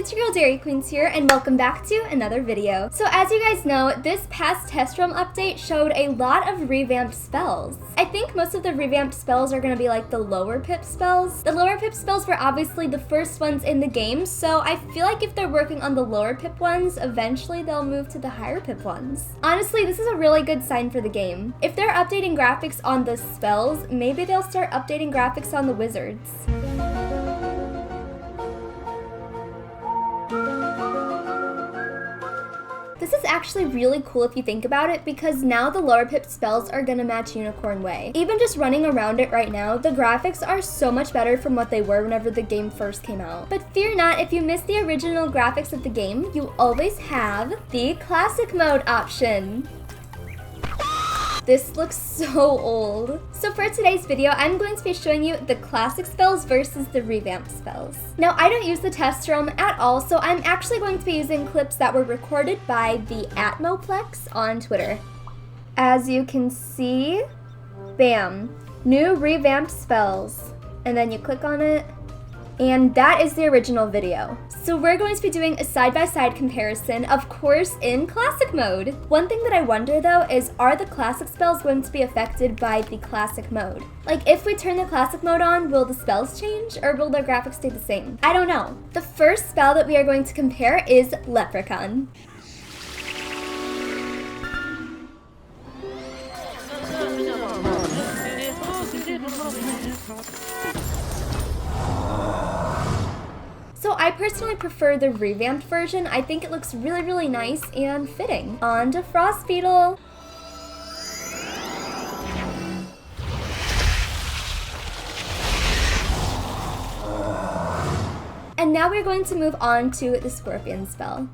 it's your girl Dairy Queens here, and welcome back to another video. So as you guys know, this past test realm update showed a lot of revamped spells. I think most of the revamped spells are gonna be like the lower pip spells. The lower pip spells were obviously the first ones in the game, so I feel like if they're working on the lower pip ones, eventually they'll move to the higher pip ones. Honestly, this is a really good sign for the game. If they're updating graphics on the spells, maybe they'll start updating graphics on the wizards. This is actually really cool if you think about it, because now the lower pip spells are gonna match Unicorn Way. Even just running around it right now, the graphics are so much better from what they were whenever the game first came out. But fear not, if you miss the original graphics of the game, you always have the classic mode option. This looks so old. So for today's video, I'm going to be showing you the classic spells versus the revamped spells. Now, I don't use the test realm at all, so I'm actually going to be using clips that were recorded by the Atmoplex on Twitter. As you can see, bam, new revamped spells. And then you click on it, and that is the original video. So we're going to be doing a side-by-side comparison, of course, in classic mode. One thing that I wonder though is, are the classic spells going to be affected by the classic mode? Like, if we turn the classic mode on, will the spells change, or will their graphics stay the same? I don't know. The first spell that we are going to compare is Leprechaun. So I personally prefer the revamped version. I think it looks really, really nice and fitting. On to Frost Beetle. And now we're going to move on to the Scorpion spell.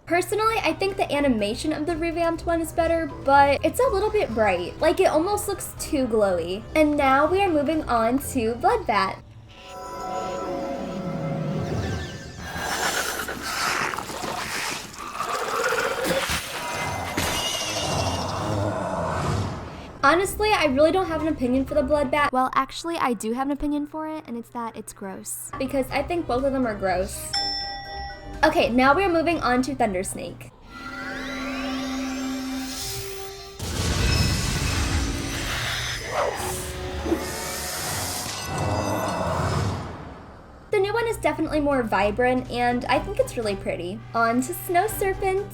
Personally, I think the animation of the revamped one is better, but it's a little bit bright. Like, it almost looks too glowy. And now we are moving on to Bloodbat. Honestly, I really don't have an opinion for the Bloodbat. Well, actually, I do have an opinion for it, and it's that it's gross. Because I think both of them are gross. Okay, now we're moving on to Thundersnake. The new one is definitely more vibrant, and I think it's really pretty. On to Snow Serpent.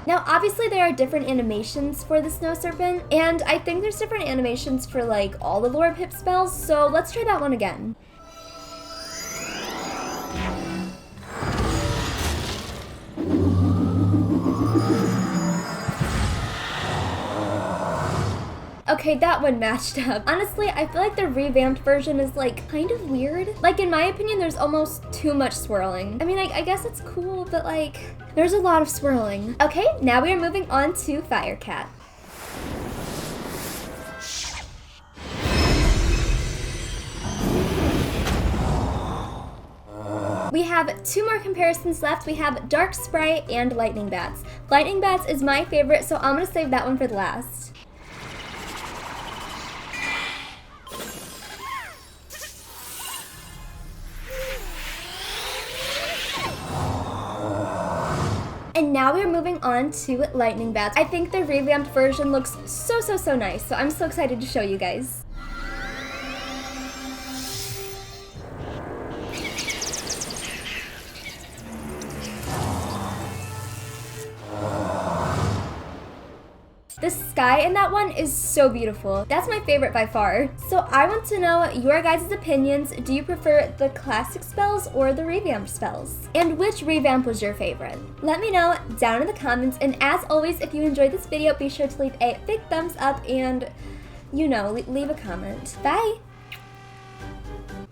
Now, obviously there are different animations for the Snow Serpent, and I think there's different animations for like all the lower pip spells, so let's try that one again. Okay, that one matched up. Honestly, I feel like the revamped version is like kind of weird. Like, in my opinion, there's almost too much swirling. I mean, I guess it's cool, but like, there's a lot of swirling. Okay, now we are moving on to Firecat. We have two more comparisons left. We have Dark Sprite and Lightning Bats. Lightning Bats is my favorite, so I'm gonna save that one for the last. And now we're moving on to Lightning Bats. I think the revamped version looks so nice, so I'm so excited to show you guys. The sky in that one is so beautiful. That's my favorite by far. So I want to know your guys' opinions. Do you prefer the classic spells or the revamped spells? And which revamp was your favorite? Let me know down in the comments. And as always, if you enjoyed this video, be sure to leave a big thumbs up and, you know, leave a comment. Bye!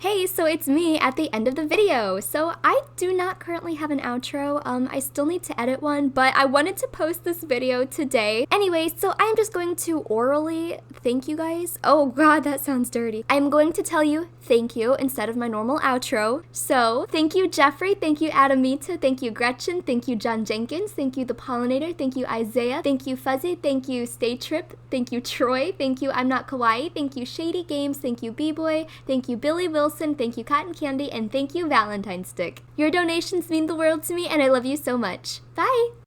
Hey, so it's me at the end of the video. So I do not currently have an outro. I still need to edit one, but I wanted to post this video today. Anyway, so I'm just going to orally thank you guys. Oh God, that sounds dirty. I'm going to tell you thank you instead of my normal outro. So thank you, Jeffrey. Thank you, Adamita. Thank you, Gretchen. Thank you, John Jenkins. Thank you, The Pollinator. Thank you, Isaiah. Thank you, Fuzzy. Thank you, Stay Trip. Thank you, Troy. Thank you, I'm Not Kawaii. Thank you, Shady Games. Thank you, B-Boy. Thank you, Billy Wilson. Thank you, Cotton Candy. And thank you, Valentine Stick. Your donations mean the world to me, and I love you so much. Bye!